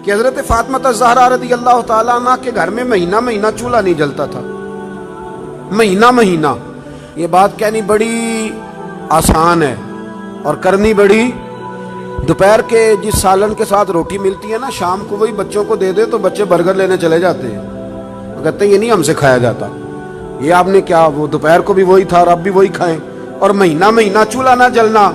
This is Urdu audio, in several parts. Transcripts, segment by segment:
کہ حضرت فاطمہ زہرا رضی اللہ تعالیٰ عنہ کے گھر میں مہینہ مہینہ چولہا نہیں جلتا تھا، مہینہ مہینہ۔ یہ بات کہنی بڑی آسان ہے اور کرنی بڑی، دوپہر کے جس سالن کے ساتھ روٹی ملتی ہے نا، شام کو وہی بچوں کو دے دے تو بچے برگر لینے چلے جاتے ہیں، کہتے ہیں یہ نہیں ہم سے کھایا جاتا، یہ آپ نے کیا، وہ دوپہر کو بھی وہی تھا اور اب بھی وہی کھائیں۔ اور مہینہ مہینہ چولہا نہ جلنا،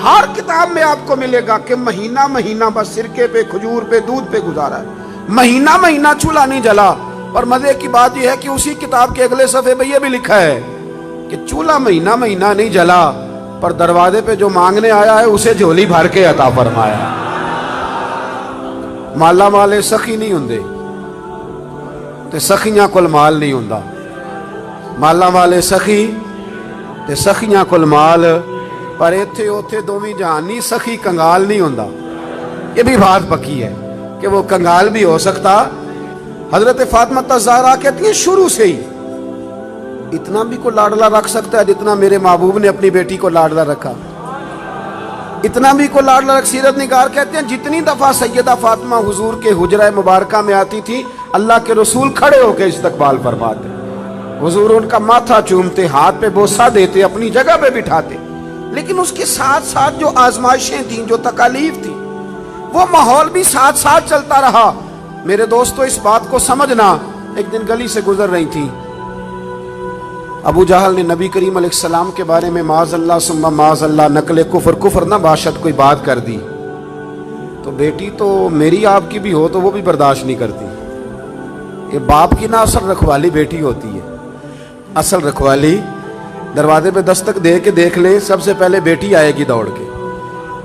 ہر کتاب میں آپ کو ملے گا کہ مہینہ مہینہ بس سرکے پہ، کھجور پہ، دودھ پہ گزارا ہے، مہینہ مہینہ چولہا نہیں جلا۔ اور مزے کی بات یہ ہے کہ اسی کتاب کے اگلے صفحے پہ یہ بھی لکھا ہے کہ چولہا مہینہ مہینہ نہیں جلا، پر دروازے پہ جو مانگنے آیا ہے اسے جھولی بھر کے عطا فرمایا۔ مالا مالے سخی نہیں ہوندے تے سخیاں کول مال نہیں ہوندا، مالا والے سخی تے سخیاں کول مال، پر ایتھے اوتھے دوویں جہانی سخی کنگال نہیں ہوندا۔ یہ بھی بات پکی ہے کہ وہ کنگال بھی ہو سکتا۔ حضرت فاطمہ زہرا کہتی ہیں شروع سے ہی اتنا بھی کو لاڈلا رکھ سکتا ہے جتنا میرے محبوب نے اپنی بیٹی کو لاڈلا رکھا، اتنا بھی کو لاڈلا رکھ۔ سیرت نگار کہتے ہیں جتنی دفعہ سیدہ فاطمہ حضور کے حجرہ مبارکہ میں آتی تھی، اللہ کے رسول کھڑے ہو کے استقبال فرماتے، حضور ان کا ماتھا چومتے، ہاتھ پہ بوسہ دیتے، اپنی جگہ پہ بٹھاتے۔ لیکن اس کے ساتھ ساتھ جو آزمائشیں تھیں، جو تکالیف تھی، وہ ماحول بھی ساتھ ساتھ چلتا رہا۔ میرے دوستو اس بات کو سمجھنا، ایک دن گلی سے گزر رہی تھی، ابو جہل نے نبی کریم علیہ السلام کے بارے میں معاذ اللہ ثم معاذ اللہ نقل کفر نہ باشد کوئی بات کر دی، تو بیٹی تو میری آپ کی بھی ہو تو وہ بھی برداشت نہیں کرتی۔ یہ باپ کی نہ اصل رکھوالی بیٹی ہوتی ہے، اصل رکھوالی دروازے پہ دستک دے کے دیکھ لیں، سب سے پہلے بیٹی آئے گی دوڑ کے،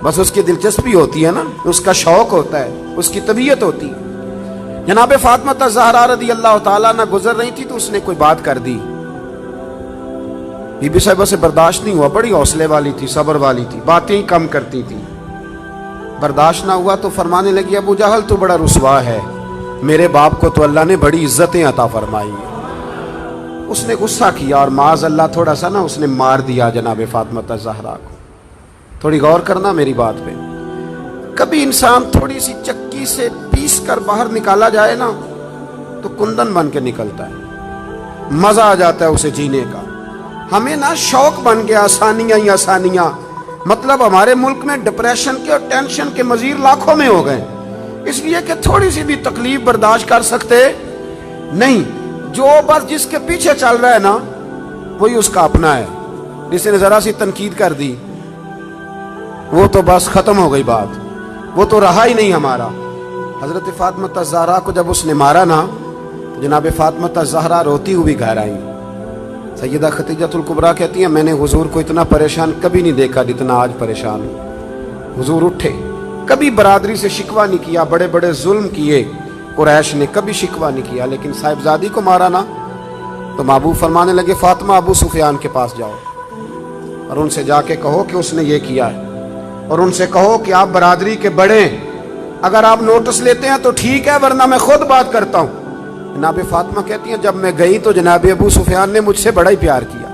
بس اس کی دلچسپی ہوتی ہے نا، اس کا شوق ہوتا ہے، اس کی طبیعت ہوتی ہے۔ جناب فاطمہ زہرا رضی اللہ تعالیٰ نہ گزر رہی تھی تو اس نے کوئی بات کر دی، بی بی صاحبہ سے برداشت نہیں ہوا، بڑی حوصلے والی تھی، صبر والی تھی، باتیں کم کرتی تھی، برداشت نہ ہوا تو فرمانے لگی ابو جہل تو بڑا رسوا ہے، میرے باپ کو تو اللہ نے بڑی عزتیں عطا فرمائی ہیں۔ اس نے غصہ کیا اور معاذ اللہ تھوڑا سا نا اس نے مار دیا جناب فاطمہ زہرا کو۔ تھوڑی غور کرنا میری بات پہ، کبھی انسان تھوڑی سی چکی سے پیس کر باہر نکالا جائے نا تو کندن بن کے نکلتا ہے، مزہ آ جاتا ہے اسے جینے کا۔ ہمیں نا شوق بن گیا آسانیاں ہی آسانیاں، مطلب ہمارے ملک میں ڈپریشن کے اور ٹینشن کے مزید لاکھوں میں ہو گئے، اس لیے کہ تھوڑی سی بھی تکلیف برداشت کر سکتے نہیں۔ جو بس جس کے پیچھے چل رہا ہے نا وہی اس کا اپنا ہے، جس نے ذرا سی تنقید کر دی وہ تو بس ختم ہو گئی بات، وہ تو رہا ہی نہیں ہمارا۔ حضرت فاطمہ زہرا کو جب اس نے مارا نا، جناب فاطمہ زہرا روتی ہوئی گھر آئی۔ سیدہ خدیجہ الکبریٰ کہتی ہیں میں نے حضور کو اتنا پریشان کبھی نہیں دیکھا جتنا آج پریشان ہوں۔ حضور اٹھے، کبھی برادری سے شکوہ نہیں کیا، بڑے بڑے ظلم کیے قریش نے، کبھی شکوہ نہیں کیا، لیکن صاحبزادی کو مارا نا تو محبوب فرمانے لگے فاطمہ ابو سفیان کے پاس جاؤ اور ان سے جا کے کہو کہ اس نے یہ کیا ہے، اور ان سے کہو کہ آپ برادری کے بڑے ہیں، اگر آپ نوٹس لیتے ہیں تو ٹھیک ہے ورنہ میں خود بات کرتا ہوں۔ جناب فاطمہ کہتی ہیں جب میں گئی تو جناب ابو سفیان نے مجھ سے بڑا ہی پیار کیا،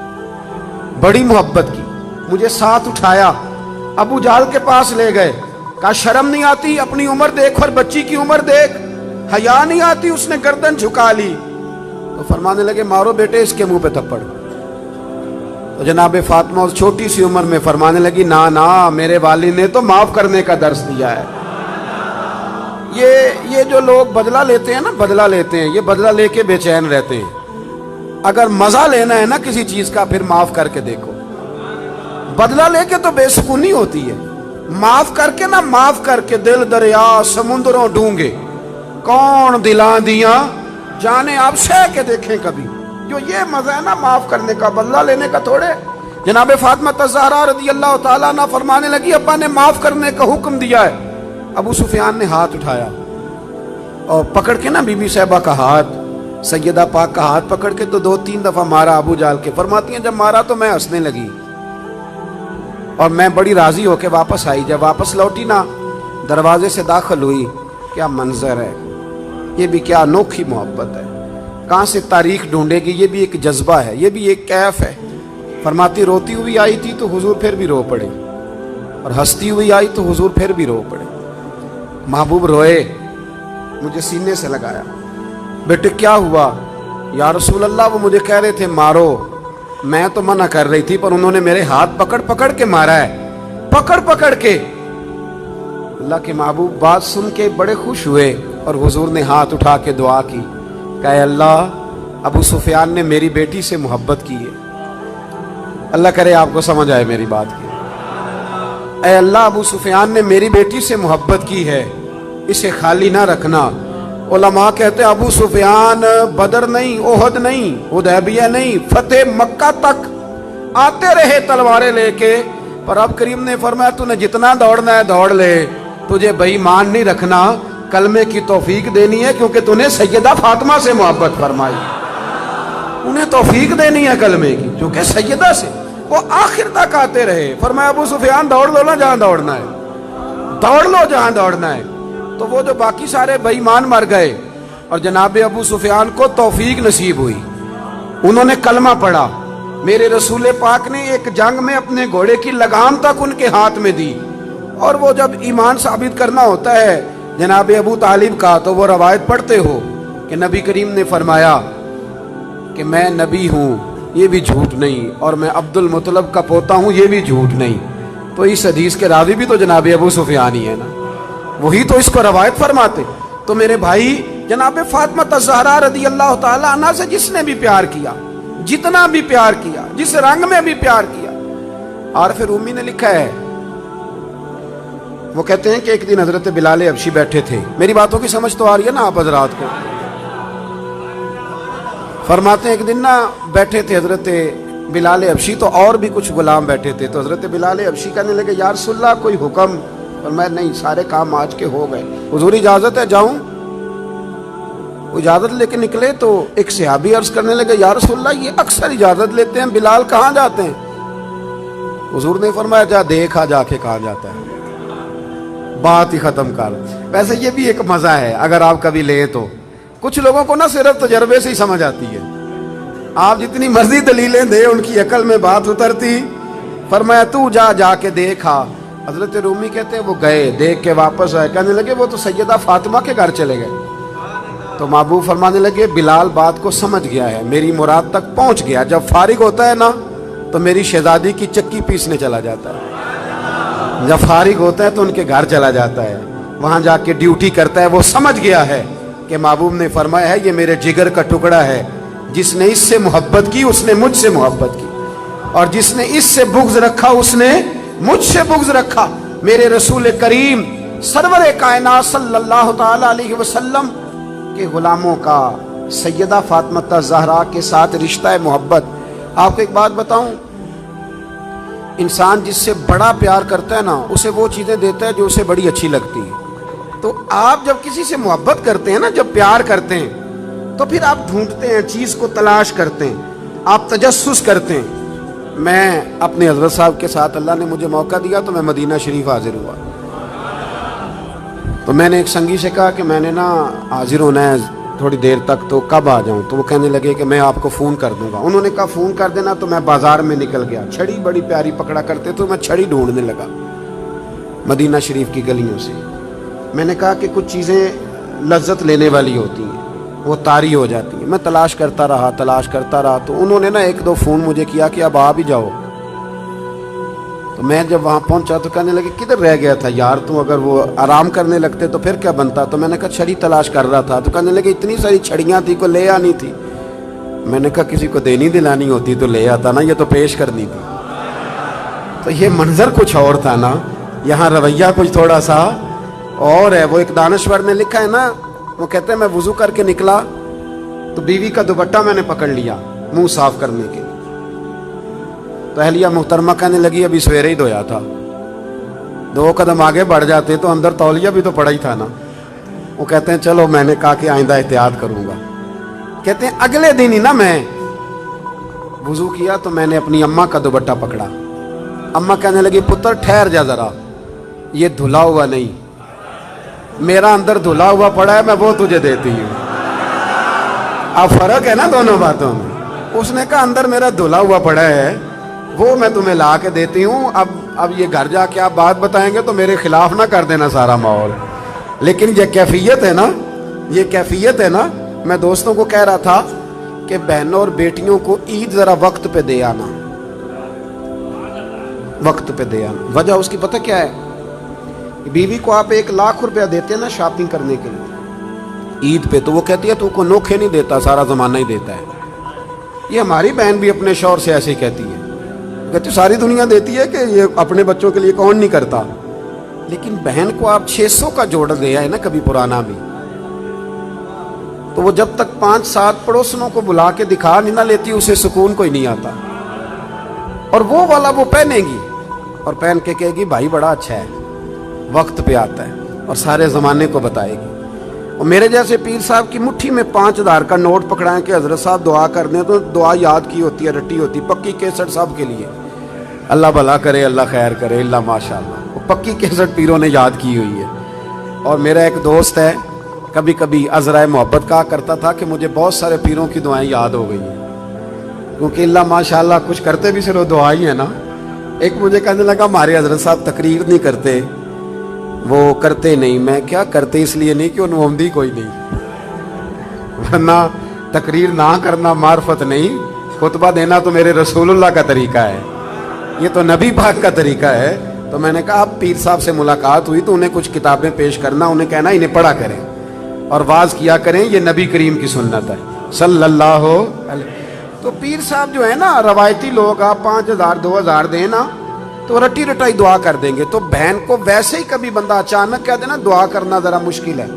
بڑی محبت کی، مجھے ساتھ اٹھایا، ابو جہل کے پاس لے گئے، کہا شرم نہیں آتی، اپنی عمر دیکھ اور بچی کی عمر دیکھ، حیا نہیں آتی، اس نے گردن جھکا لی۔ تو فرمانے لگے مارو بیٹے اس کے منہ پہ تھپڑ۔ تو جناب فاطمہ اس چھوٹی سی عمر میں فرمانے لگی نا میرے والد نے تو معاف کرنے کا درس دیا ہے۔ یہ جو لوگ بدلہ لیتے ہیں نا، بدلہ لیتے ہیں، یہ بدلہ لے کے بے چین رہتے ہیں۔ اگر مزہ لینا ہے نا کسی چیز کا پھر معاف کر کے دیکھو، بدلہ لے کے تو بے سکونی ہوتی ہے، معاف کر کے نا، معاف کر کے دل دریا سمندروں ڈونگے کون دلاں دیاں جانے آپ سہ کے دیکھیں کبھی۔ جو یہ مزہ ہے نا معاف کرنے کا، بدلہ لینے کا تھوڑے۔ جناب فاطمہ زہرا رضی اللہ تعالیٰ عنہ فرمانے لگی ابا نے معاف کرنے کا حکم دیا ہے۔ ابو سفیان نے ہاتھ اٹھایا اور پکڑ کے نا بی بی صاحبہ کا ہاتھ، سیدہ پاک کا ہاتھ پکڑ کے تو 2-3 دفعہ مارا ابو جہل کے۔ فرماتی ہیں جب مارا تو میں ہنسنے لگی اور میں بڑی راضی ہو کے واپس آئی۔ جب واپس لوٹی نا دروازے سے داخل ہوئی، کیا منظر ہے، یہ بھی کیا انوکھی محبت ہے، کہاں سے تاریخ ڈھونڈے گی، یہ بھی ایک جذبہ ہے، یہ بھی ایک کیف ہے۔ فرماتی روتی ہوئی آئی تھی تو حضور پھر بھی رو پڑے، اور ہنستی ہوئی آئی تو حضور پھر بھی رو پڑے۔ محبوب روئے مجھے سینے سے لگایا. بیٹے کیا ہوا؟ یا رسول اللہ وہ مجھے کہہ رہے تھے مارو. میں تو منع کر رہی تھی پر انہوں نے میرے ہاتھ پکڑ پکڑ کے مارا ہے, پکڑ پکڑ کے. اللہ کے محبوب بات سن کے بڑے خوش ہوئے اور حضور نے ہاتھ اٹھا کے دعا کی کہ اے اللہ, ابو سفیان نے میری بیٹی سے محبت کی ہے. اللہ کرے آپ کو سمجھ آئے میری بات کی. اے اللہ, ابو سفیان نے میری بیٹی سے محبت کی ہے, اسے خالی نہ رکھنا. علماء کہتے ہیں ابو سفیان بدر نہیں, احد نہیں, حدیبیہ نہیں, فتح مکہ تک آتے رہے تلواریں لے کے, پر اب کریم نے فرمایا تو نے جتنا دوڑنا ہے دوڑ لے, تجھے بے ایمان نہیں رکھنا, کلمے کی توفیق دینی ہے کیونکہ تو نے سیدہ فاطمہ سے محبت فرمائی, انہیں توفیق دینی ہے کلمے کی کیونکہ سیدہ سے. وہ آخر تک آتے رہے. فرمایا ابو سفیان دوڑ لو نا جہاں دوڑنا ہے, دوڑ لو جہاں دوڑنا ہے. تو وہ جو باقی سارے بے ایمان مر گئے اور جناب ابو سفیان کو توفیق نصیب ہوئی, انہوں نے کلمہ پڑھا. میرے رسول پاک نے ایک جنگ میں اپنے گھوڑے کی لگام تک ان کے ہاتھ میں دی, اور وہ جب ایمان ثابت کرنا ہوتا ہے جناب ابو طالب کا تو وہ روایت پڑھتے ہو کہ نبی کریم نے فرمایا کہ میں نبی ہوں, یہ بھی جھوٹ نہیں, اور میں عبد المطلب کا پوتا ہوں, یہ بھی جھوٹ نہیں. تو اس حدیث کے راوی بھی تو جناب ابو سفیان ہی ہے نا, وہی تو اس کو روایت فرماتے. تو میرے بھائی جناب فاطمہ الزہرا رضی اللہ تعالی عنہ سے جس نے بھی پیار کیا, جتنا بھی پیار کیا, جس رنگ میں بھی پیار کیا. اور پھر رومی نے لکھا ہے, وہ کہتے ہیں کہ ایک دن حضرت بلال حبشی بیٹھے تھے. میری باتوں کی سمجھ تو آ رہی ہے نا آپ حضرات کو؟ فرماتے ہیں ایک دن نا بیٹھے تھے حضرت بلال حبشی, تو اور بھی کچھ غلام بیٹھے تھے. تو حضرت بلال حبشی کہنے لگے یا رسول اللہ کوئی حکم؟ اور میں نہیں, سارے کام آج کے ہو گئے, حضور اجازت ہے جاؤں؟ اجازت لے کے نکلے تو ایک صحابی عرض کرنے لگے یا رسول اللہ یہ اکثر اجازت لیتے ہیں, بلال کہاں جاتے ہیں؟ حضور نے فرمایا جا دیکھا جا کے کہاں جاتا ہے, بات ہی ختم کر. ویسے یہ بھی ایک مزہ ہے اگر آپ کبھی لیں تو. کچھ لوگوں کو نا صرف تجربے سے ہی سمجھ آتی ہے, آپ جتنی مرضی دلیلیں دیں ان کی عقل میں بات اترتی. فرمایا تو جا, جا کے دیکھا. حضرت رومی کہتے ہیں وہ گئے, دیکھ کے واپس آئے, کہنے لگے وہ تو سیدہ فاطمہ کے گھر چلے گئے. تو محبوب فرمانے لگے بلال بات کو سمجھ گیا ہے, میری مراد تک پہنچ گیا. جب فارغ ہوتا ہے نا تو میری شہزادی کی چکی پیسنے چلا جاتا ہے, جب فارغ ہوتا ہے تو ان کے گھر چلا جاتا ہے, وہاں جا کے ڈیوٹی کرتا ہے. وہ سمجھ گیا ہے کہ محبوب نے فرمایا ہے یہ میرے جگر کا ٹکڑا ہے, جس نے اس سے محبت کی اس نے مجھ سے محبت کی, اور جس نے اس سے بغض رکھا اس نے مجھ سے بغض رکھا. میرے رسول کریم سرور کائنات صلی اللہ تعالی علیہ وسلم کے غلاموں کا سیدہ فاطمہ الزہرا کے ساتھ رشتہ محبت. آپ کو ایک بات بتاؤں, انسان جس سے بڑا پیار کرتا ہے نا اسے وہ چیزیں دیتا ہے جو اسے بڑی اچھی لگتی ہے. تو آپ جب کسی سے محبت کرتے ہیں نا, جب پیار کرتے ہیں تو پھر آپ ڈھونڈتے ہیں, چیز کو تلاش کرتے ہیں, آپ تجسس کرتے ہیں. میں اپنے حضرت صاحب کے ساتھ اللہ نے مجھے موقع دیا تو میں مدینہ شریف حاضر ہوا. تو میں نے ایک سنگی سے کہا کہ میں نے نا حاضر ہونا ہے تھوڑی دیر تک, تو کب آ جاؤں؟ تو وہ کہنے لگے کہ میں آپ کو فون کر دوں گا. انہوں نے کہا فون کر دینا. تو میں بازار میں نکل گیا, چھڑی بڑی پیاری پکڑا کرتے تو میں چھڑی ڈھونڈنے لگا مدینہ شریف کی گلیوں سے. میں نے کہا کہ کچھ چیزیں لذت لینے والی ہوتی ہیں, وہ طاری ہو جاتی ہیں. میں تلاش کرتا رہا. تو انہوں نے نا ایک دو فون مجھے کیا کہ اب آ بھی جاؤ. تو میں جب وہاں پہنچا تو کہنے لگے کدھر رہ گیا تھا یار تو, اگر وہ آرام کرنے لگتے تو پھر کیا بنتا. تو میں نے کہا چھڑی تلاش کر رہا تھا. تو کہنے لگے اتنی ساری چھڑیاں تھی, کو لے آنی تھی. میں نے کہا کسی کو دینی دلانی ہوتی تو لے آتا نا, یہ تو پیش کرنی تھی. تو یہ منظر کچھ اور تھا نا, یہاں رویہ کچھ تھوڑا سا اور ہے. وہ ایک دانشور نے لکھا ہے نا, وہ کہتے ہیں میں وضو کر کے نکلا تو بیوی کا دوپٹہ میں نے پکڑ لیا منہ صاف کرنے کے. تو اہلیہ محترمہ کہنے لگی ابھی سویرے ہی دھویا تھا. 2 قدم آگے بڑھ جاتے تو اندر تولیہ بھی تو پڑا ہی تھا نا. وہ کہتے ہیں چلو میں نے کہا کہ آئندہ احتیاط کروں گا. کہتے ہیں اگلے دن ہی نا میں وضو کیا تو میں نے اپنی اماں کا دوپٹہ پکڑا. اماں کہنے لگی پتر ٹھہر جا ذرا, یہ دھلا ہوا نہیں, میرا اندر دھلا ہوا پڑا ہے, میں وہ تجھے دیتی ہوں. اب فرق ہے نا دونوں باتوں میں. اس نے کہا اندر میرا دھلا ہوا پڑا ہے, وہ میں تمہیں لا کے دیتی ہوں. اب یہ گھر جا کے آپ بات بتائیں گے تو میرے خلاف نہ کر دینا سارا ماحول. لیکن یہ کیفیت ہے نا, یہ کیفیت ہے نا. میں دوستوں کو کہہ رہا تھا کہ بہنوں اور بیٹیوں کو عید ذرا وقت پہ دے آنا, وقت پہ دے آنا. وجہ اس کی پتہ کیا ہے؟ بیوی کو آپ 1,00,000 روپیہ دیتے ہیں نا شاپنگ کرنے کے لیے عید پہ, تو وہ کہتی ہے تو کو نوکھے نہیں دیتا, سارا زمانہ ہی دیتا ہے. یہ ہماری بہن بھی اپنے شوہر سے ایسے ہی کہتی ہے, کہتی ساری دنیا دیتی ہے کہ یہ اپنے بچوں کے لیے کون نہیں کرتا. لیکن بہن کو آپ 600 کا جوڑ دے آئے نا کبھی پرانا بھی, تو وہ جب تک 5-7 پڑوسنوں کو بلا کے دکھا نہیں نہ لیتی اسے سکون کوئی نہیں آتا. اور وہ والا وہ پہنے گی اور پہن کے کہے گی بھائی بڑا اچھا ہے, وقت پہ آتا ہے, اور سارے زمانے کو بتائے گی. اور میرے جیسے پیر صاحب کی مٹھی میں 5,000 کا نوٹ پکڑائیں کہ حضرت صاحب دعا کر دیں, تو دعا یاد کی ہوتی ہے, رٹی ہوتی, پکی کیسٹ صاحب کے لیے. اللہ بھلا کرے, اللہ خیر کرے, اللہ ماشاء اللہ, وہ پکی کیسٹ پیروں نے یاد کی ہوئی ہے. اور میرا ایک دوست ہے, کبھی کبھی عذرائے محبت کہا کرتا تھا کہ مجھے بہت سارے پیروں کی دعائیں یاد ہو گئی ہیں, کیونکہ اللہ ماشاء اللہ کچھ کرتے بھی صرف دعا ہی ہے نا. ایک مجھے کہنے لگا ہمارے حضرت صاحب تقریر نہیں کرتے, وہ کرتے نہیں. میں کیا کرتے اس لیے نہیں کہ ان محمدی کوئی نہیں, ورنہ تقریر نہ کرنا معرفت نہیں, خطبہ دینا تو میرے رسول اللہ کا طریقہ ہے, یہ تو نبی پاک کا طریقہ ہے. تو میں نے کہا اب پیر صاحب سے ملاقات ہوئی تو انہیں کچھ کتابیں پیش کرنا, انہیں کہنا انہیں پڑھا کریں اور واز کیا کریں, یہ نبی کریم کی سنت ہے صلی اللہ علیہ. تو پیر صاحب جو ہے نا روایتی لوگ, آپ 5,000 2,000 دیں نا تو رٹی رٹائی دعا کر دیں گے. تو بہن کو ویسے ہی کبھی بندہ اچانک کہہ دینا دعا کرنا ذرا مشکل ہے,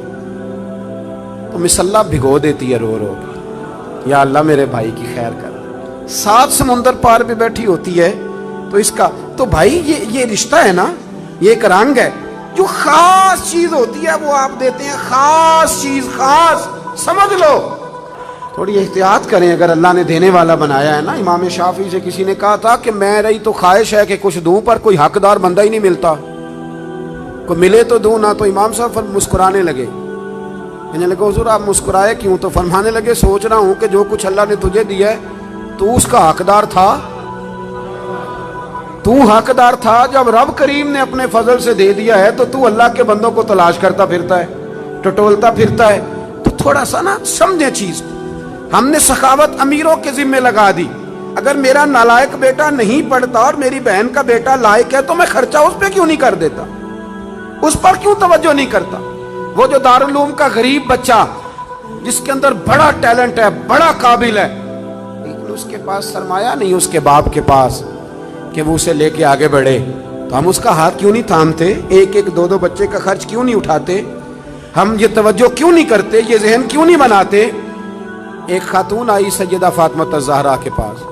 تو مصلا بھگو دیتی ہے رو رو کے, یا اللہ میرے بھائی کی خیر کر. 7 سمندر پار بھی بیٹھی ہوتی ہے, تو اس کا تو بھائی یہ رشتہ ہے نا, یہ ایک رنگ ہے. جو خاص چیز ہوتی ہے وہ آپ دیتے ہیں, خاص چیز, خاص سمجھ لو. تھوڑی احتیاط کریں اگر اللہ نے دینے والا بنایا ہے نا. امام شافعی سے کسی نے کہا تھا کہ میں رہی تو خواہش ہے کہ کچھ دوں, پر کوئی حقدار بندہ ہی نہیں ملتا, کوئی ملے تو دوں نہ. تو امام صاحب مسکرانے لگے, کہنے لگے حضور آپ مسکرائے کیوں؟ تو فرمانے لگے سوچ رہا ہوں کہ جو کچھ اللہ نے تجھے دیا ہے تو اس کا حقدار تھا, تو حقدار تھا. جب رب کریم نے اپنے فضل سے دے دیا ہے تو اللہ کے بندوں کو تلاش کرتا پھرتا ہے, ٹٹولتا پھرتا ہے. تو تھوڑا سا نا سمجھیں چیز. ہم نے سخاوت امیروں کے ذمے لگا دی. اگر میرا نالائق بیٹا نہیں پڑھتا اور میری بہن کا بیٹا لائق ہے تو میں خرچہ اس پہ کیوں نہیں کر دیتا, اس پر کیوں توجہ نہیں کرتا. وہ جو دارالعلوم کا غریب بچہ جس کے اندر بڑا ٹیلنٹ ہے, بڑا قابل ہے, لیکن اس کے پاس سرمایہ نہیں اس کے باپ کے پاس کہ وہ اسے لے کے آگے بڑھے, تو ہم اس کا ہاتھ کیوں نہیں تھامتے؟ 1-1 2-2 بچے کا خرچ کیوں نہیں اٹھاتے؟ ہم یہ توجہ کیوں نہیں کرتے, یہ ذہن کیوں نہیں بناتے؟ ایک خاتون آئی سیدہ فاطمہ الزہرا کے پاس,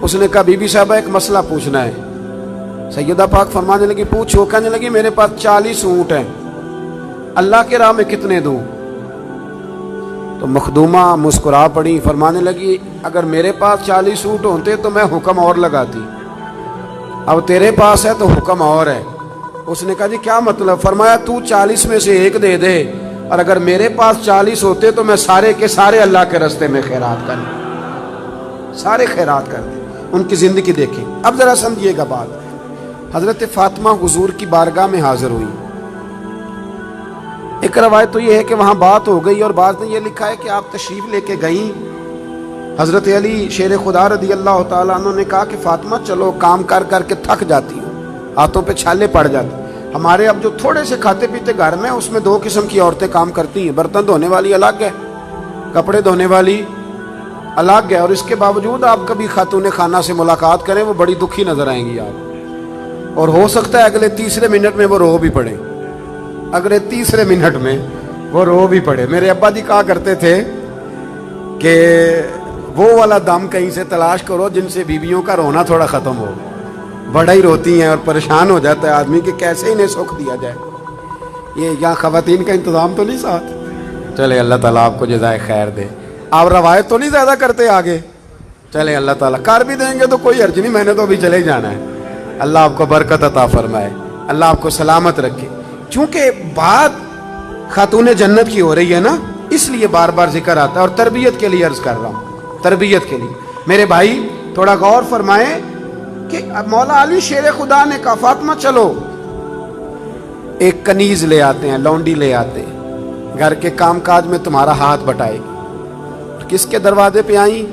اس نے کہا بی بی صاحبہ ایک مسئلہ پوچھنا ہے. سیدہ پاک فرمانے لگی پوچھو. کہنے لگی میرے پاس 40 اونٹ ہیں, اللہ کے راہ میں کتنے دوں؟ تو مخدومہ مسکرا پڑی, فرمانے لگی اگر میرے پاس 40 اونٹ ہوتے تو میں حکم اور لگاتی, اب تیرے پاس ہے تو حکم اور ہے. اس نے کہا جی کیا مطلب؟ فرمایا تو 40 میں سے 1 دے دے, اور اگر میرے پاس 40 ہوتے تو میں سارے کے سارے اللہ کے راستے میں خیرات کر دیں, سارے خیرات کر دیں. ان کی زندگی دیکھیں. اب ذرا سمجھیے گا بات. حضرت فاطمہ حضور کی بارگاہ میں حاضر ہوئی. ایک روایت تو یہ ہے کہ وہاں بات ہو گئی, اور بعض نے یہ لکھا ہے کہ آپ تشریف لے کے گئیں. حضرت علی شیر خدا رضی اللہ تعالیٰ عنہ نے کہا کہ فاطمہ چلو, کام کر کر کے تھک جاتی ہوں, ہاتھوں پہ چھالے پڑ جاتے. ہمارے اب جو تھوڑے سے کھاتے پیتے گھر میں, اس میں 2 قسم کی عورتیں کام کرتی ہیں, برتن دھونے والی الگ ہے, کپڑے دھونے والی الگ ہے. اور اس کے باوجود آپ کبھی خاتون خانہ سے ملاقات کریں, وہ بڑی دکھی نظر آئیں گی آپ, اور ہو سکتا ہے اگلے 3 منٹ میں وہ رو بھی پڑے, اگلے 3 منٹ میں وہ رو بھی پڑے. میرے ابا جی کہا کرتے تھے کہ وہ والا دم کہیں سے تلاش کرو جن سے بیویوں کا رونا تھوڑا ختم ہو. بڑا ہی روتی ہیں اور پریشان ہو جاتا ہے آدمی کہ کیسے انہیں سکھ دیا جائے. یہ یہاں خواتین کا انتظام تو نہیں ساتھ؟ چلے اللہ تعالیٰ آپ کو جزائے خیر دے. آپ روایت تو نہیں زیادہ کرتے آگے, چلے اللہ تعالیٰ کر بھی دیں گے تو کوئی حرج نہیں, میں نے تو ابھی چلے ہی جانا ہے. اللہ آپ کو برکت عطا فرمائے, اللہ آپ کو سلامت رکھے. چونکہ بات خاتون جنت کی ہو رہی ہے نا, اس لیے بار بار ذکر آتا ہے, اور تربیت کے لیے عرض کر رہا ہوں, تربیت کے لیے. میرے بھائی تھوڑا غور فرمائیں کہ مولا علی شیر خدا نے کہا فاطمہ چلو, ایک کنیز لے آتے ہیں, لونڈی لے آتے ہیں, گھر کے کام کاج میں تمہارا ہاتھ بٹائے گی۔ کس کے دروازے پہ آئیں؟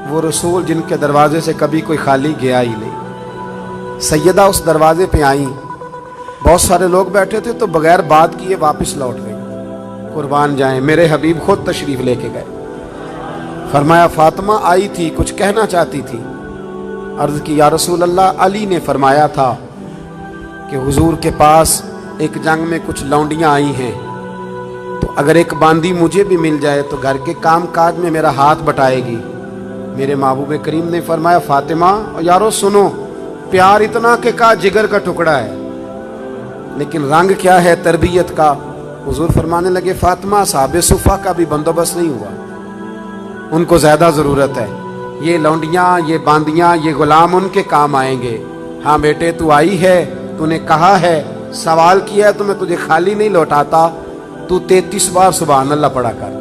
وہ رسول جن کے دروازے سے کبھی کوئی خالی گیا ہی نہیں۔ سیدہ اس دروازے پہ آئیں، بہت سارے لوگ بیٹھے تھے تو بغیر بات کیے واپس لوٹ گئے۔ قربان جائیں، میرے حبیب خود تشریف لے کے گئے۔ فرمایا فاطمہ آئی تھی، کچھ کہنا چاہتی تھی۔ عرض کی یا رسول اللہ، علی نے فرمایا تھا کہ حضور کے پاس ایک جنگ میں کچھ لونڈیاں آئی ہیں، تو اگر ایک باندی مجھے بھی مل جائے تو گھر کے کام کاج میں میرا ہاتھ بٹائے گی۔ میرے محبوب کریم نے فرمایا فاطمہ یارو سنو، پیار اتنا کہ کا جگر کا ٹکڑا ہے، لیکن رنگ کیا ہے تربیت کا۔ حضور فرمانے لگے فاطمہ صحاب صفہ کا بھی بندوبست نہیں ہوا، ان کو زیادہ ضرورت ہے، یہ لونڈیاں، یہ باندیاں، یہ غلام ان کے کام آئیں گے۔ ہاں بیٹے تو آئی ہے، تو نے کہا ہے، سوال کیا ہے تو میں تجھے خالی نہیں لوٹاتا، تو 33 بار سبحان اللہ پڑھا کر،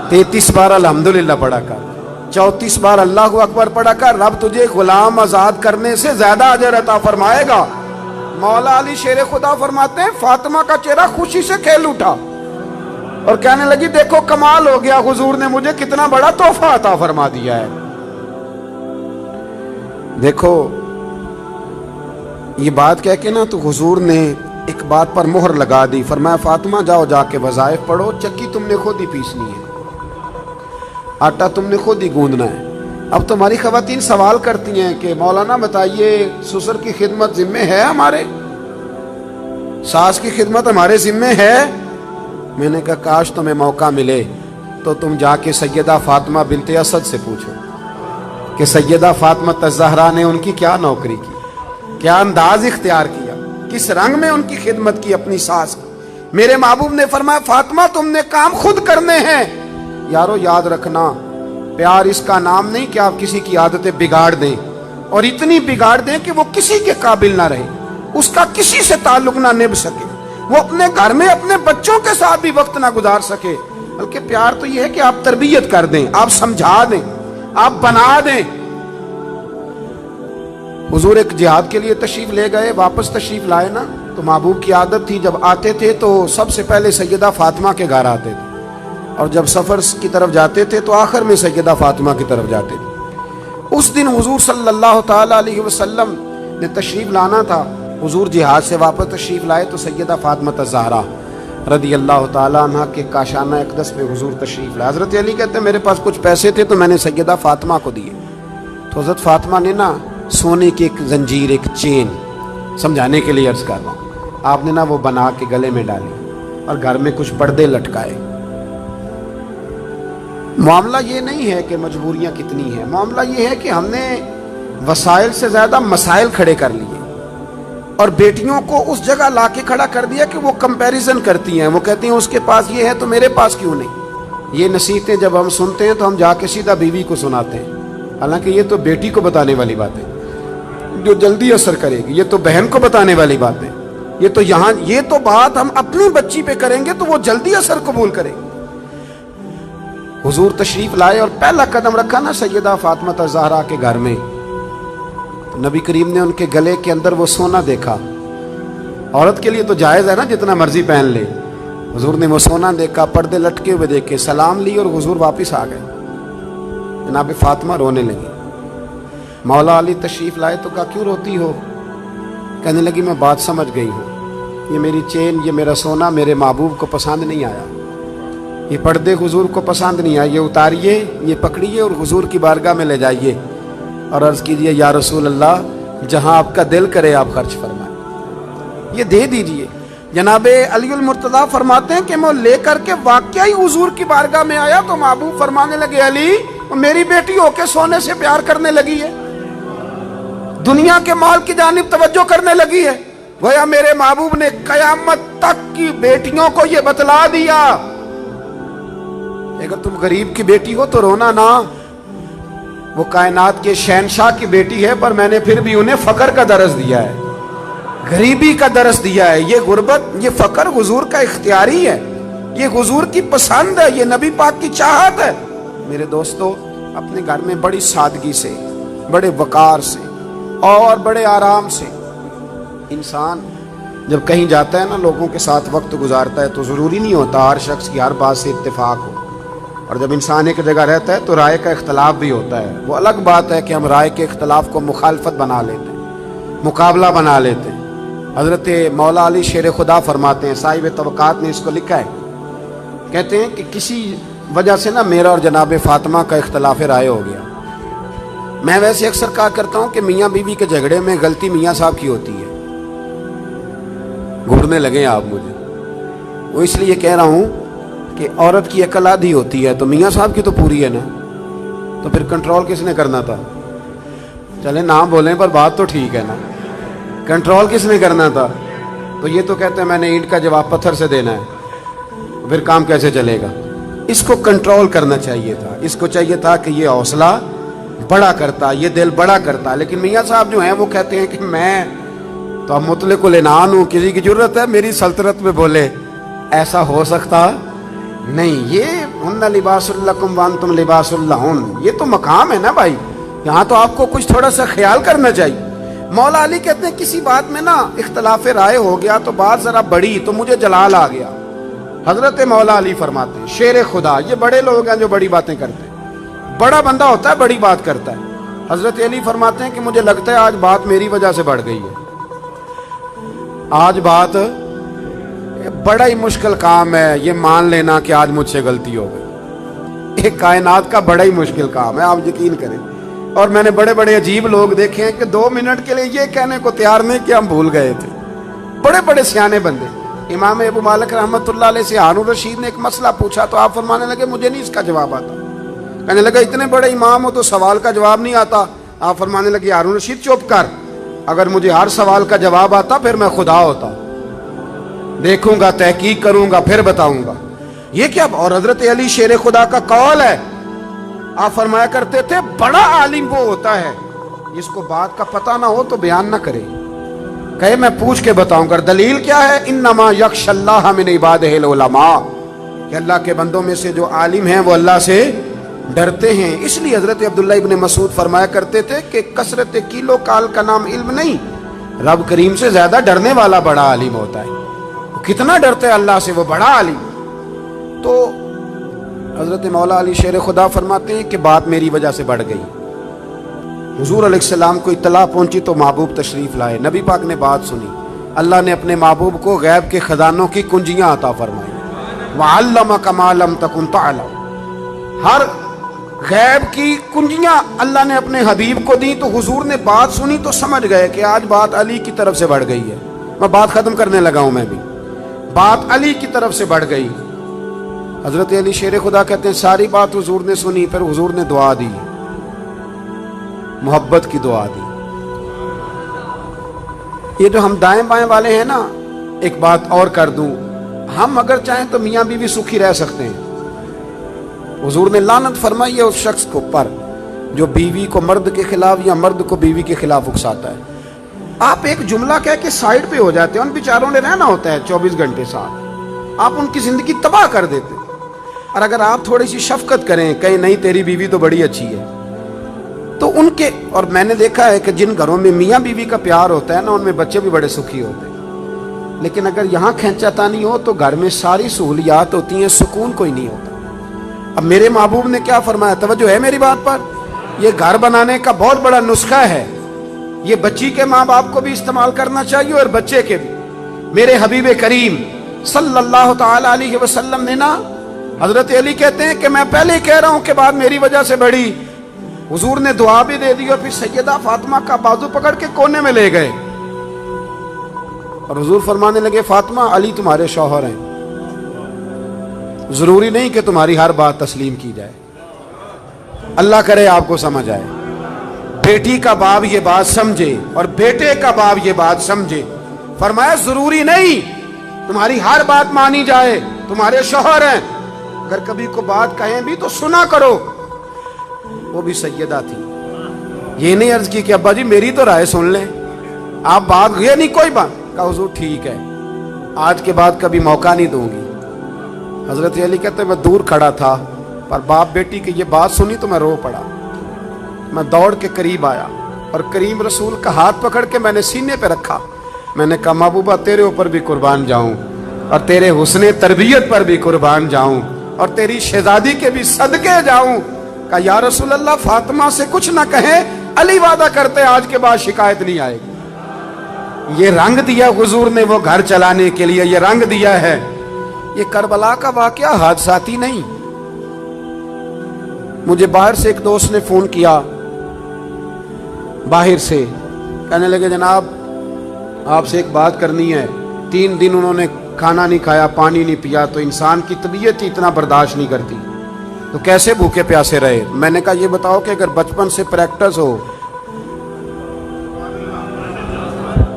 33 بار الحمدللہ پڑھا کر، 34 بار اللہ اکبر پڑھا کر، رب تجھے غلام آزاد کرنے سے زیادہ اجر عطا فرمائے گا۔ مولا علی شیر خدا فرماتے ہیں فاطمہ کا چہرہ خوشی سے کھل اٹھا اور کہنے لگی دیکھو کمال ہو گیا، حضور نے مجھے کتنا بڑا تحفہ عطا فرما دیا ہے۔ دیکھو یہ بات کہہ کے نا تو حضور نے ایک بات پر مہر لگا دی، فرمایا فاطمہ جاؤ جا کے وظائف پڑھو، چکی تم نے خود ہی پیسنی ہے، آٹا تم نے خود ہی گوندنا ہے۔ اب تمہاری خواتین سوال کرتی ہیں کہ مولانا بتائیے سسر کی خدمت ذمہ ہے ہمارے، ساس کی خدمت ہمارے ذمہ ہے؟ میں نے کہا کاش تمہیں موقع ملے تو تم جا کے سیدہ فاطمہ بنت اسد سے پوچھو کہ سیدہ فاطمہ الزہرا نے ان کی کیا نوکری کی، کیا انداز اختیار کیا، کس رنگ میں ان کی خدمت کی اپنی ساس کی۔ میرے محبوب نے فرمایا فاطمہ تم نے کام خود کرنے ہیں۔ یارو یاد رکھنا، پیار اس کا نام نہیں کہ آپ کسی کی عادتیں بگاڑ دیں اور اتنی بگاڑ دیں کہ وہ کسی کے قابل نہ رہے، اس کا کسی سے تعلق نہ نبھ سکے، وہ اپنے گھر میں اپنے بچوں کے ساتھ بھی وقت نہ گزار سکے۔ بلکہ پیار تو یہ ہے کہ آپ تربیت کر دیں، آپ سمجھا دیں، آپ بنا دیں۔ حضور ایک جہاد کے لیے تشریف لے گئے، واپس تشریف لائے نا تو محبوب کی عادت تھی جب آتے تھے تو سب سے پہلے سیدہ فاطمہ کے گھر آتے تھے، اور جب سفر کی طرف جاتے تھے تو آخر میں سیدہ فاطمہ کی طرف جاتے تھے۔ اس دن حضور صلی اللہ تعالی علیہ وسلم نے تشریف لانا تھا، حضور جہاد سے واپس تشریف لائے تو سیدہ فاطمہ الزہرا رضی اللہ تعالیٰ عنہ کے کاشانہ اقدس پہ حضور تشریف لائے۔ حضرت علی کہتے ہیں میرے پاس کچھ پیسے تھے تو میں نے سیدہ فاطمہ کو دیے، تو حضرت فاطمہ نے نا سونے کی ایک زنجیر، ایک چین، سمجھانے کے لیے عرض کر رہا ہوں، آپ نے نا وہ بنا کے گلے میں ڈالی اور گھر میں کچھ پردے لٹکائے۔ معاملہ یہ نہیں ہے کہ مجبوریاں کتنی ہیں، معاملہ یہ ہے کہ ہم نے وسائل سے زیادہ مسائل کھڑے کر لیے اور بیٹیوں کو اس جگہ لا کے کھڑا کر دیا کہ وہ کمپیریزن کرتی ہیں، وہ کہتی ہیں اس کے پاس یہ ہے تو میرے پاس کیوں نہیں۔ یہ نصیحتیں جب ہم سنتے ہیں تو ہم جا کے سیدھا بیوی کو سناتے ہیں، حالانکہ یہ تو بیٹی کو بتانے والی بات ہے جو جلدی اثر کرے گی، یہ تو بہن کو بتانے والی بات ہے، یہ تو یہاں یہ تو بات ہم اپنی بچی پہ کریں گے تو وہ جلدی اثر قبول کرے گی۔ حضور تشریف لائے اور پہلا قدم رکھا نا سیدہ فاطمہ الزہرا کے گھر میں، تو نبی کریم نے ان کے گلے کے اندر وہ سونا دیکھا۔ عورت کے لیے تو جائز ہے نا جتنا مرضی پہن لے، حضور نے وہ سونا دیکھا، پردے لٹکے ہوئے دیکھے، سلام لی اور حضور واپس آ گئے۔ جناب فاطمہ رونے لگی۔ مولا علی تشریف لائے تو کہا کیوں روتی ہو؟ کہنے لگی میں بات سمجھ گئی ہوں، یہ میری چین، یہ میرا سونا میرے محبوب کو پسند نہیں آیا، یہ پردے حضور کو پسند نہیں آئے، یہ اتاریے، یہ پکڑیے اور حضور کی بارگاہ میں لے جائیے اور عرض کیجئے یا رسول اللہ جہاں آپ کا دل کرے آپ خرچ فرمائیں، یہ دے دیجئے۔ جناب علی المرتضیٰ فرماتے ہیں کہ میں لے کر کے واقعی حضور کی بارگاہ میں آیا تو محبوب فرمانے لگے علی میری بیٹی ہو کے سونے سے پیار کرنے لگی ہے، دنیا کے مال کی جانب توجہ کرنے لگی ہے۔ گویا میرے محبوب نے قیامت تک کی بیٹیوں کو یہ بتلا دیا، اگر تم غریب کی بیٹی ہو تو رونا نہ، وہ کائنات کے شہنشاہ کی بیٹی ہے پر میں نے پھر بھی انہیں فقر کا درس دیا ہے، غریبی کا درس دیا ہے۔ یہ غربت، یہ فقر حضور کا اختیاری ہے، یہ حضور کی پسند ہے، یہ نبی پاک کی چاہت ہے۔ میرے دوستو اپنے گھر میں بڑی سادگی سے، بڑے وقار سے اور بڑے آرام سے انسان جب کہیں جاتا ہے نا لوگوں کے ساتھ وقت گزارتا ہے تو ضروری نہیں ہوتا ہر شخص کی ہر بات سے اتفاق ہو، اور جب انسان ایک جگہ رہتا ہے تو رائے کا اختلاف بھی ہوتا ہے۔ وہ الگ بات ہے کہ ہم رائے کے اختلاف کو مخالفت بنا لیتے ہیں، مقابلہ بنا لیتے ہیں۔ حضرت مولا علی شیر خدا فرماتے ہیں، صاحب طبقات نے اس کو لکھا ہے، کہتے ہیں کہ کسی وجہ سے نا میرا اور جناب فاطمہ کا اختلاف رائے ہو گیا۔ میں ویسے اکثر کہا کرتا ہوں کہ میاں بیوی کے جھگڑے میں غلطی میاں صاحب کی ہوتی ہے۔ گھورنے لگے آپ مجھے، وہ اس لیے کہہ رہا ہوں کہ عورت کی عقل آدھی ہوتی ہے تو میاں صاحب کی تو پوری ہے نا، تو پھر کنٹرول کس نے کرنا تھا؟ چلے نام بولیں پر بات تو ٹھیک ہے نا، کنٹرول کس نے کرنا تھا؟ تو یہ تو کہتے ہیں میں نے اینٹ کا جواب پتھر سے دینا ہے، پھر کام کیسے چلے گا؟ اس کو کنٹرول کرنا چاہیے تھا، اس کو چاہیے تھا کہ یہ حوصلہ بڑا کرتا، یہ دل بڑا کرتا، لیکن میاں صاحب جو ہیں وہ کہتے ہیں کہ میں تو اب مطلق العنان ہوں، کسی کی ضرورت ہے میری سلطنت میں بولے، ایسا ہو سکتا نہیں۔ یہ ہن لباس لکم وانتم لباس لہن، یہ تو مقام ہے نا بھائی، یہاں تو آپ کو کچھ تھوڑا سا خیال کرنا چاہیے۔ مولا علی کہتے ہیں کسی بات میں نا اختلاف رائے ہو گیا تو بات ذرا بڑی تو مجھے جلال آ گیا۔ حضرت مولا علی فرماتے ہیں، شیر خدا، یہ بڑے لوگ ہیں جو بڑی باتیں کرتے ہیں، بڑا بندہ ہوتا ہے بڑی بات کرتا ہے۔ حضرت علی فرماتے ہیں کہ مجھے لگتا ہے آج بات میری وجہ سے بڑھ گئی ہے، آج بات بڑا ہی مشکل کام ہے یہ مان لینا کہ آج مجھ سے غلطی ہو گئی۔ ایک کائنات کا بڑا ہی مشکل کام ہے، آپ یقین کریں۔ اور میں نے بڑے بڑے عجیب لوگ دیکھے ہیں کہ 2 منٹ کے لیے یہ کہنے کو تیار نہیں کہ ہم بھول گئے تھے، بڑے بڑے سیانے بندے۔ امام ابو مالک رحمۃ اللہ علیہ سے ہارون رشید نے ایک مسئلہ پوچھا تو آپ فرمانے لگے مجھے نہیں اس کا جواب آتا۔ کہنے لگا اتنے بڑے امام ہو تو سوال کا جواب نہیں آتا؟ آپ فرمانے لگے ہارون رشید چپ کر، اگر مجھے ہر سوال کا جواب آتا پھر میں خدا ہوتا، دیکھوں گا، تحقیق کروں گا، پھر بتاؤں گا۔ یہ کیا؟ اور حضرت علی شیر خدا کا قول ہے، آپ فرمایا کرتے تھے بڑا عالم وہ ہوتا ہے جس کو بات کا پتہ نہ ہو تو بیان نہ کرے، کہے میں پوچھ کے بتاؤں گا۔ دلیل کیا ہے؟ انما یخشی اللہ من عبادہ العلماء، کہ اللہ کے بندوں میں سے جو عالم ہیں وہ اللہ سے ڈرتے ہیں۔ اس لیے حضرت عبداللہ ابن مسعود فرمایا کرتے تھے کہ کثرت کیلو کال کا نام علم نہیں، رب کریم سے زیادہ ڈرنے والا بڑا عالم ہوتا ہے۔ وہ کتنا ڈرتے ہیں اللہ سے، وہ بڑا عالم۔ تو حضرت مولا علی شیر خدا فرماتے ہیں کہ بات میری وجہ سے بڑھ گئی۔ حضور علیہ السلام کو اطلاع پہنچی تو محبوب تشریف لائے، نبی پاک نے بات سنی، اللہ نے اپنے محبوب کو غیب کے خزانوں کی کنجیاں عطا فرمائی۔ وَعَلَّمَكَ مَا لَمْ تَكُنْ تَعْلَمْ، ہر غیب کی کنجیاں اللہ نے اپنے حبیب کو دی۔ تو حضور نے بات سنی تو سمجھ گئے کہ آج بات علی کی طرف سے بڑھ گئی ہے۔ میں بات ختم کرنے لگا ہوں، میں بھی بات علی کی طرف سے بڑھ گئی۔ حضرت علی شیر خدا کہتے ہیں ساری بات حضور نے سنی، پھر حضور نے دعا دی، محبت کی دعا دی۔ یہ جو ہم دائیں بائیں والے ہیں نا، ایک بات اور کر دوں، ہم اگر چاہیں تو میاں بیوی سکھی رہ سکتے ہیں۔ حضور نے لعنت فرمائی ہے اس شخص کو پر جو بیوی کو مرد کے خلاف یا مرد کو بیوی کے خلاف اکساتا ہے۔ آپ ایک جملہ کہہ کے سائڈ پہ ہو جاتے ہیں، ان بیچاروں نے رہنا ہوتا ہے 24 گھنٹے ساتھ، آپ ان کی زندگی تباہ کر دیتے۔ اور اگر آپ تھوڑی سی شفقت کریں، کہیں نہیں تیری بیوی تو بڑی اچھی ہے، تو ان کے، اور میں نے دیکھا ہے کہ جن گھروں میں میاں بیوی کا پیار ہوتا ہے نا، ان میں بچے بھی بڑے سکھی ہوتے ہیں۔ لیکن اگر یہاں کھینچا تانی ہو تو گھر میں ساری سہولیات ہوتی ہیں، سکون کوئی نہیں ہوتا۔ اب میرے محبوب نے کیا فرمایا، توجہ ہے میری بات پر؟ یہ گھر بنانے کا بہت بڑا نسخہ ہے، یہ بچی کے ماں باپ کو بھی استعمال کرنا چاہیے اور بچے کے بھی۔ میرے حبیب کریم صلی اللہ تعالی علیہ وسلم نے نا، حضرت علی کہتے ہیں کہ میں پہلے ہی کہہ رہا ہوں کہ بات میری وجہ سے بڑھی، حضور نے دعا بھی دے دی اور پھر سیدہ فاطمہ کا بازو پکڑ کے کونے میں لے گئے اور حضور فرمانے لگے فاطمہ علی تمہارے شوہر ہیں، ضروری نہیں کہ تمہاری ہر بات تسلیم کی جائے۔ اللہ کرے آپ کو سمجھ آئے، بیٹی کا باپ یہ بات سمجھے اور بیٹے کا باپ یہ بات سمجھے۔ فرمایا ضروری نہیں تمہاری ہر بات مانی جائے، تمہارے شوہر ہیں، اگر کبھی کو بات کہیں بھی تو سنا کرو۔ وہ بھی سیدہ تھی، یہ نہیں عرض کی کہ ابا جی میری تو رائے سن لیں، آپ بات یہ نہیں کوئی بات، کہا حضور ٹھیک ہے، آج کے بعد کبھی موقع نہیں دوں گی۔ حضرت علی کہتے ہیں میں دور کھڑا تھا پر باپ بیٹی کی یہ بات سنی تو میں رو پڑا، میں دوڑ کے قریب آیا اور کریم رسول کا ہاتھ پکڑ کے میں نے سینے پہ رکھا میں نے کہا محبوبہ تیرے اوپر بھی قربان جاؤں اور تیرے حسن تربیت پر بھی قربان جاؤں اور تیری شہزادی کے بھی صدقے جاؤں. کہا یا رسول اللہ فاطمہ سے کچھ نہ کہیں, علی وعدہ کرتے آج کے بعد شکایت نہیں آئے گی. یہ رنگ دیا حضور نے وہ گھر چلانے کے لیے, یہ رنگ دیا ہے. یہ کربلا کا واقعہ حادثاتی نہیں. مجھے باہر سے ایک دوست نے فون کیا, باہر سے, کہنے لگے جناب آپ سے ایک بات کرنی ہے. 3 دن انہوں نے کھانا نہیں کھایا, پانی نہیں پیا, تو انسان کی طبیعت ہی اتنا برداشت نہیں کرتی, تو کیسے بھوکے پیاسے رہے. میں نے کہا یہ بتاؤ کہ اگر بچپن سے پریکٹس ہو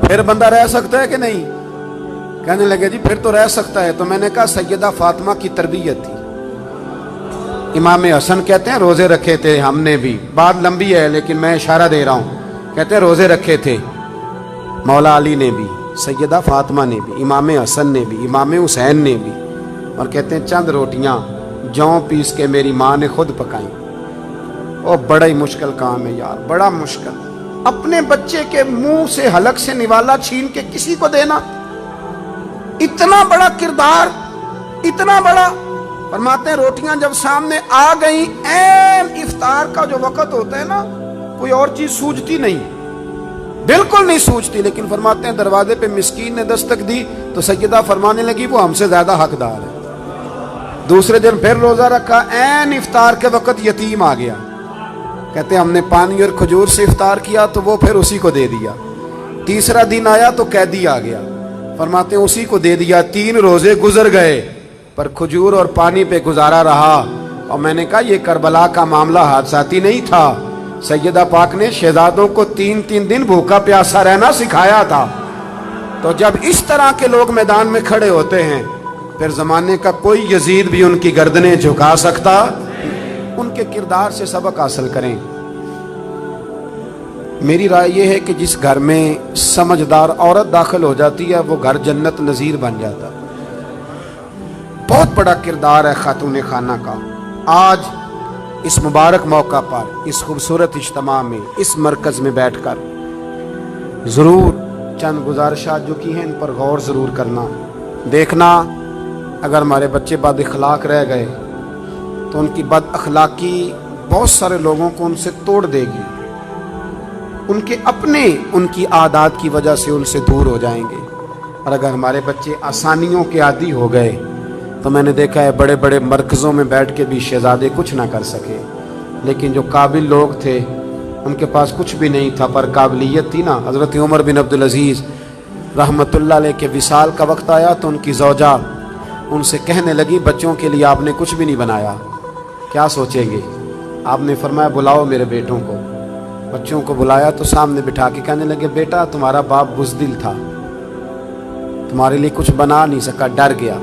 پھر بندہ رہ سکتا ہے کہ نہیں؟ کہنے لگے جی پھر تو رہ سکتا ہے. تو میں نے کہا سیدہ فاطمہ کی تربیت تھی. امام حسن کہتے ہیں روزے رکھے تھے ہم نے بھی, بات لمبی ہے لیکن میں اشارہ دے رہا ہوں. کہتے ہیں روزے رکھے تھے مولا علی نے بھی, سیدہ فاطمہ نے بھی, امام حسن نے بھی, امام حسین نے بھی. اور کہتے ہیں چند روٹیاں جوں پیس کے میری ماں نے خود پکائیں. وہ بڑا ہی مشکل کام ہے یار, بڑا مشکل. اپنے بچے کے منہ سے حلق سے نوالا چھین کے کسی کو دینا, اتنا بڑا کردار, اتنا بڑا. فرماتے ہیں روٹیاں جب سامنے آ گئیں, عین افطار کا جو وقت ہوتا ہے نا, کوئی اور چیز سوجتی نہیں, بالکل نہیں سوچتی. لیکن فرماتے ہیں دروازے پہ مسکین نے دستک دی تو سیدہ فرمانے لگی وہ ہم سے زیادہ حقدار ہے. دوسرے دن پھر روزہ رکھا, عین افطار کے وقت یتیم آ گیا. کہتے ہیں ہم نے پانی اور کھجور سے افطار کیا تو وہ پھر اسی کو دے دیا. تیسرا دن آیا تو قیدی آ گیا. فرماتے ہیں اسی کو دے دیا. 3 روزے گزر گئے پر کھجور اور پانی پہ گزارا رہا. اور میں نے کہا یہ کربلا کا معاملہ حادثاتی نہیں تھا. سیدہ پاک نے شہزادوں کو 3 دن بھوکا پیاسا رہنا سکھایا تھا. تو جب اس طرح کے لوگ میدان میں کھڑے ہوتے ہیں پھر زمانے کا کوئی یزید بھی ان کی گردنیں جھکا سکتا. ان کے کردار سے سبق حاصل کریں. میری رائے یہ ہے کہ جس گھر میں سمجھدار عورت داخل ہو جاتی ہے وہ گھر جنت نظیر بن جاتا ہے. بہت بڑا کردار ہے خاتون خانہ کا. آج اس مبارک موقع پر, اس خوبصورت اجتماع میں, اس مرکز میں بیٹھ کر ضرور چند گزارشات جو کی ہیں ان پر غور ضرور کرنا. دیکھنا اگر ہمارے بچے بد اخلاق رہ گئے تو ان کی بد اخلاقی بہت سارے لوگوں کو ان سے توڑ دے گی. ان کے اپنے ان کی عادات کی وجہ سے ان سے دور ہو جائیں گے. اور اگر ہمارے بچے آسانیوں کے عادی ہو گئے تو میں نے دیکھا ہے بڑے بڑے مرکزوں میں بیٹھ کے بھی شہزادے کچھ نہ کر سکے. لیکن جو قابل لوگ تھے ان کے پاس کچھ بھی نہیں تھا پر قابلیت تھی نا. حضرت عمر بن عبدالعزیز رحمۃ اللہ علیہ کے وصال کا وقت آیا تو ان کی زوجہ ان سے کہنے لگی بچوں کے لیے آپ نے کچھ بھی نہیں بنایا, کیا سوچیں گے؟ آپ نے فرمایا بلاؤ میرے بیٹوں کو. بچوں کو بلایا تو سامنے بٹھا کے کہنے لگے بیٹا تمہارا باپ بزدل تھا, تمہارے لیے کچھ بنا نہیں سکا, ڈر گیا.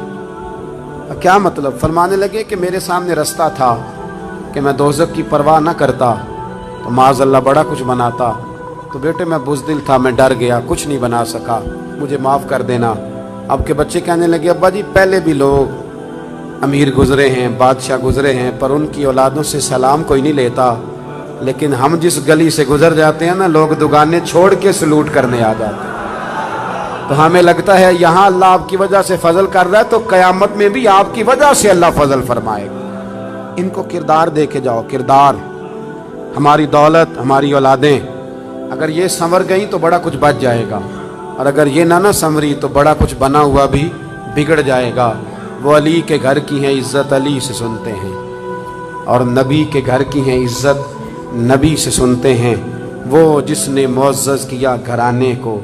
کیا مطلب؟ فرمانے لگے کہ میرے سامنے رستہ تھا کہ میں دوزخ کی پرواہ نہ کرتا تو معاذ اللہ بڑا کچھ بناتا. تو بیٹے میں بزدل تھا, میں ڈر گیا, کچھ نہیں بنا سکا, مجھے معاف کر دینا. اب کے بچے کہنے لگے ابا جی پہلے بھی لوگ امیر گزرے ہیں, بادشاہ گزرے ہیں, پر ان کی اولادوں سے سلام کوئی نہیں لیتا. لیکن ہم جس گلی سے گزر جاتے ہیں نا لوگ دکانیں چھوڑ کے سلوٹ کرنے آ جاتے ہیں. تو ہمیں لگتا ہے یہاں اللہ آپ کی وجہ سے فضل کر رہا ہے تو قیامت میں بھی آپ کی وجہ سے اللہ فضل فرمائے گا. ان کو کردار دے کے جاؤ. کردار, ہماری دولت, ہماری اولادیں اگر یہ سنور گئیں تو بڑا کچھ بچ جائے گا, اور اگر یہ نہ سنوری تو بڑا کچھ بنا ہوا بھی بگڑ جائے گا. وہ علی کے گھر کی ہیں عزت علی سے سنتے ہیں, اور نبی کے گھر کی ہیں عزت نبی سے سنتے ہیں. وہ جس نے معزز کیا گھرانے کو,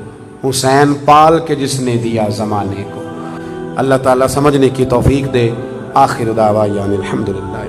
حسین پال کے جس نے دیا زمانے کو. اللہ تعالیٰ سمجھنے کی توفیق دے. آخر دعوانا الحمدللہ.